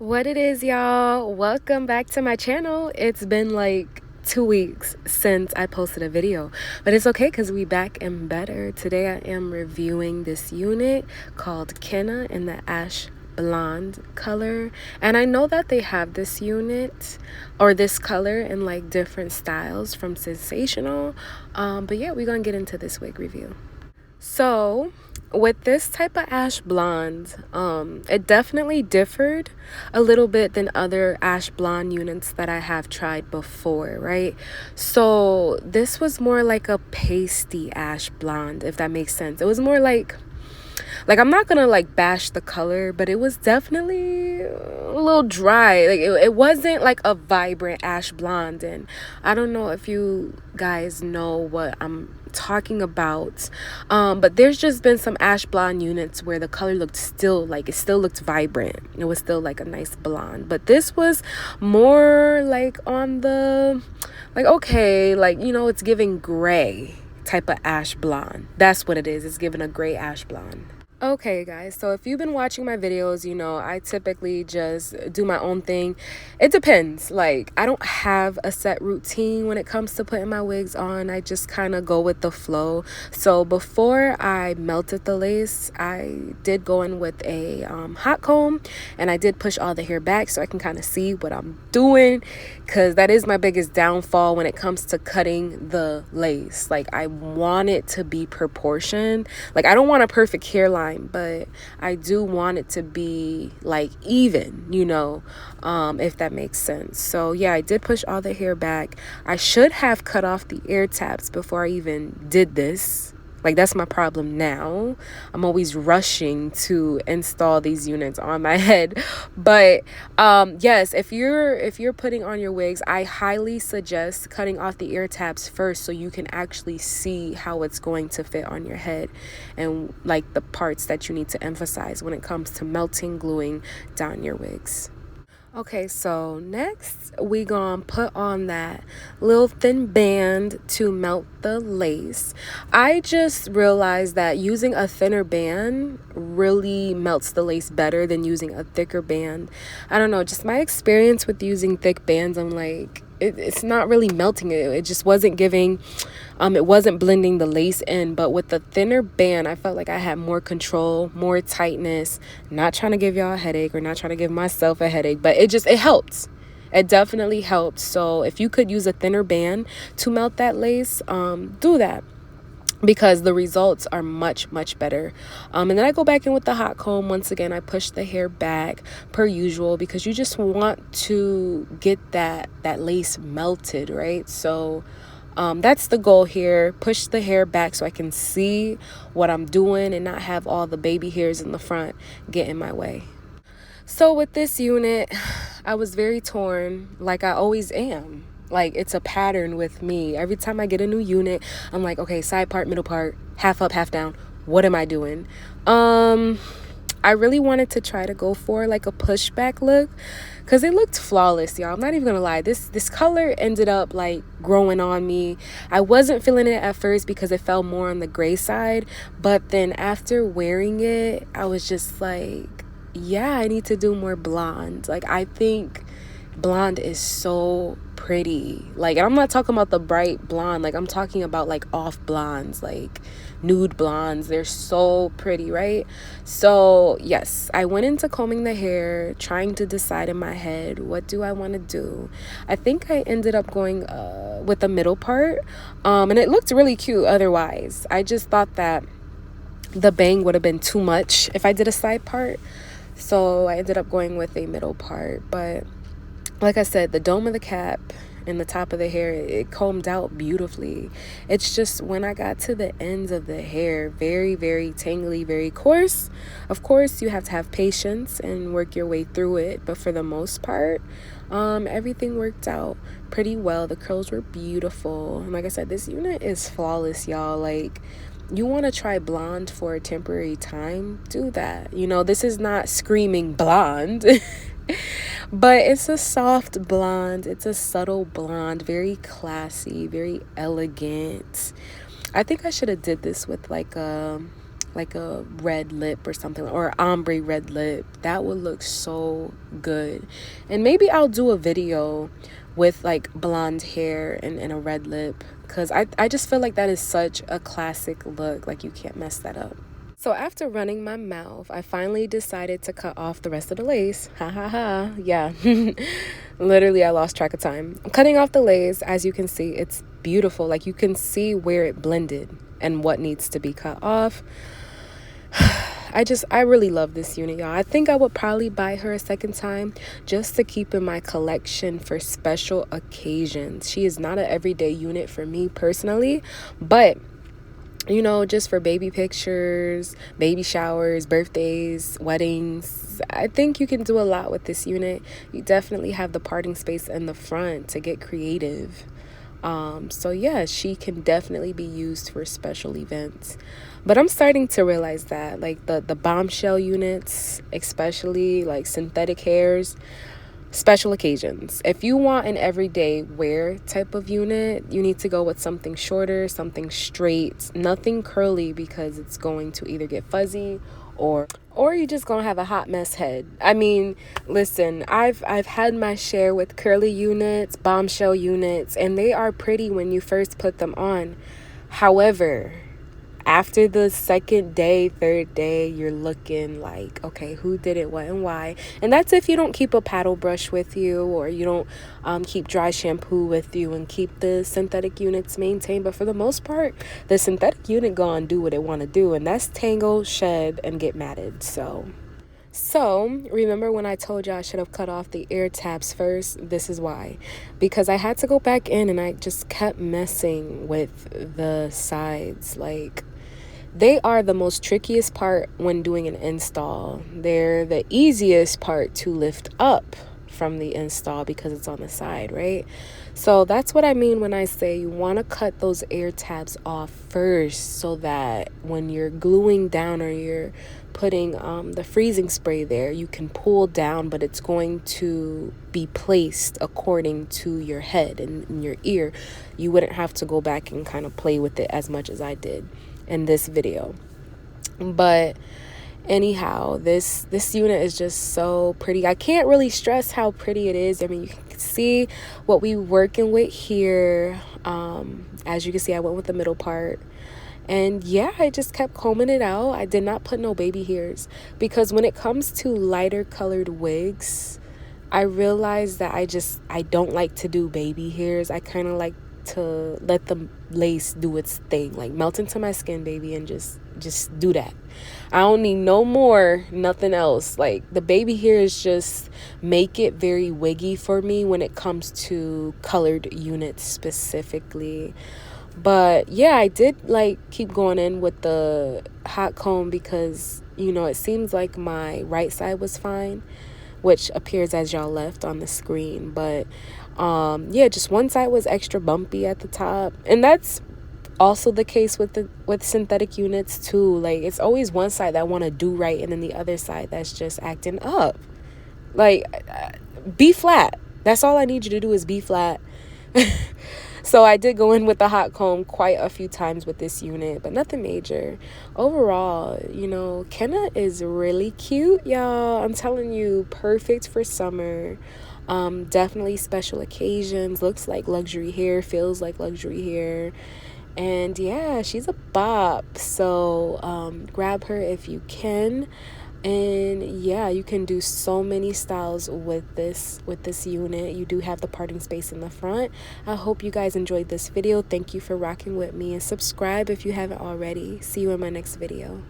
What it is, y'all? Welcome back to my channel. It's been like 2 weeks since I posted a video, but it's okay because we back and better. Today I am reviewing this unit called Kenna in the ash blonde color, and I know that they have this unit or this color in like different styles from Sensational, but yeah, we're gonna get into this wig review. So with this type of ash blonde, it definitely differed a little bit than other ash blonde units that I have tried before, right? So this was more like a pasty ash blonde, if that makes sense. It was more like I'm not gonna like bash the color, but it was definitely a little dry. Like it wasn't like a vibrant ash blonde, and I don't know if you guys know what I'm talking about, but there's just been some ash blonde units where the color looked still like it still looked vibrant. It was still like a nice blonde, but this was more like on the like, okay, like, you know, it's giving gray type of ash blonde. That's what it is. It's giving a gray ash blonde. Okay, guys, so if you've been watching my videos, you know I typically just do my own thing. It depends. Like, I don't have a set routine when it comes to putting my wigs on. I just kind of go with the flow. So before I melted the lace, I did go in with a hot comb, and I did push all the hair back so I can kind of see what I'm doing, because that is my biggest downfall when it comes to cutting the lace. Like, I want it to be proportioned. Like, I don't want a perfect hairline, but I do want it to be like even, you know, if that makes sense. So yeah, I did push all the hair back. I should have cut off the ear tabs before I even did this. Like, that's my problem now. I'm always rushing to install these units on my head. But yes, if you're putting on your wigs, I highly suggest cutting off the ear tabs first so you can actually see how it's going to fit on your head, and like the parts that you need to emphasize when it comes to melting, gluing down your wigs. Okay, so next we gonna put on that little thin band to melt the lace. I just realized that using a thinner band really melts the lace better than using a thicker band. I don't know, just my experience with using thick bands, I'm like, it's not really melting it. It just wasn't giving, it wasn't blending the lace in. But with the thinner band, I felt like I had more control, more tightness. Not trying to give y'all a headache or not trying to give myself a headache, but it helped. It definitely helped. So if you could use a thinner band to melt that lace, do that, because the results are much better. And then I go back in with the hot comb. Once again, I push the hair back per usual, because you just want to get that lace melted, right? So that's the goal here. Push the hair back so I can see what I'm doing and not have all the baby hairs in the front get in my way. So with this unit, I was very torn, like I always am. Like, it's a pattern with me. Every time I get a new unit, I'm like, okay, side part, middle part, half up, half down. What am I doing? I really wanted to try to go for like a pushback look, because it looked flawless, y'all. I'm not even gonna lie. This color ended up like growing on me. I wasn't feeling it at first because it fell more on the gray side, but then after wearing it, I was just like, yeah, I need to do more blonde. Like, I think blonde is so pretty. Like, and I'm not talking about the bright blonde. Like, I'm talking about like off blondes, like nude blondes. They're so pretty, right? So yes, I went into combing the hair, trying to decide in my head, what do I want to do? I think I ended up going with the middle part, and it looked really cute otherwise. I just thought that the bang would have been too much if I did a side part, so I ended up going with a middle part. But like I said, the dome of the cap and the top of the hair, it combed out beautifully. It's just when I got to the ends of the hair, very tangly, very coarse. Of course, you have to have patience and work your way through it, but for the most part, everything worked out pretty well. The curls were beautiful, and like I said, this unit is flawless, y'all. Like, you want to try blonde for a temporary time, do that. You know, this is not screaming blonde. But it's a soft blonde. It's a subtle blonde, very classy, very elegant. I think I should have did this with like a like a red lip or something, or ombre red lip. That would look so good. And maybe I'll do a video with like blonde hair and a red lip, because I just feel like that is such a classic look. Like, you can't mess that up. So after running my mouth, I finally decided to cut off the rest of the lace. Ha ha ha. Yeah. Literally, I lost track of time. Cutting off the lace, as you can see, it's beautiful. Like, you can see where it blended and what needs to be cut off. I really love this unit, y'all. I think I would probably buy her a second time just to keep in my collection for special occasions. She is not an everyday unit for me personally, but you know, just for baby pictures, baby showers, birthdays, weddings, I think you can do a lot with this unit. You definitely have the parting space in the front to get creative. So yeah, she can definitely be used for special events. But I'm starting to realize that, like, the bombshell units, especially like synthetic hairs, special occasions. If you want an everyday wear type of unit, you need to go with something shorter, something straight, nothing curly, because it's going to either get fuzzy or you're just gonna have a hot mess head. I mean, listen, I've had my share with curly units, bombshell units, and they are pretty when you first put them on. However, after the second day, third day, you're looking like, okay, who did it, what, and why? And that's if you don't keep a paddle brush with you, or you don't keep dry shampoo with you and keep the synthetic units maintained. But for the most part, the synthetic unit gonna do what it want to do, and that's tangle, shed, and get matted. So, remember when I told you I should have cut off the ear tabs first? This is why. Because I had to go back in and I just kept messing with the sides. Like, they are the most trickiest part when doing an install. They're the easiest part to lift up from the install because it's on the side, right? So that's what I mean when I say you want to cut those air tabs off first, so that when you're gluing down or you're putting the freezing spray there, you can pull down, but it's going to be placed according to your head and your ear. You wouldn't have to go back and kind of play with it as much as I did in this video. But anyhow, this unit is just so pretty. I can't really stress how pretty it is. I mean, you can see what we working with here. As you can see, I went with the middle part. And yeah, I just kept combing it out. I did not put no baby hairs, because when it comes to lighter colored wigs, I realized that I don't like to do baby hairs. I kind of like to let the lace do its thing, like melt into my skin, baby, and just do that. I don't need no more, nothing else. Like, the baby hairs just make it very wiggy for me when it comes to colored units specifically. But yeah, I did like keep going in with the hot comb, because you know, it seems like my right side was fine, which appears as y'all left on the screen. But yeah, just one side was extra bumpy at the top, and that's also the case with synthetic units too. Like, it's always one side that want to do right, and then the other side that's just acting up. Like, be flat. That's all I need you to do, is be flat. So I did go in with the hot comb quite a few times with this unit, but nothing major. Overall, you know, Kenna is really cute, y'all. I'm telling you, perfect for summer. Definitely special occasions. Looks like luxury hair, feels like luxury hair. And yeah, she's a bop. So grab her if you can. And yeah, you can do so many styles with this unit. You do have the parting space in the front. I hope you guys enjoyed this video. Thank you for rocking with me, and subscribe if you haven't already. See you in my next video.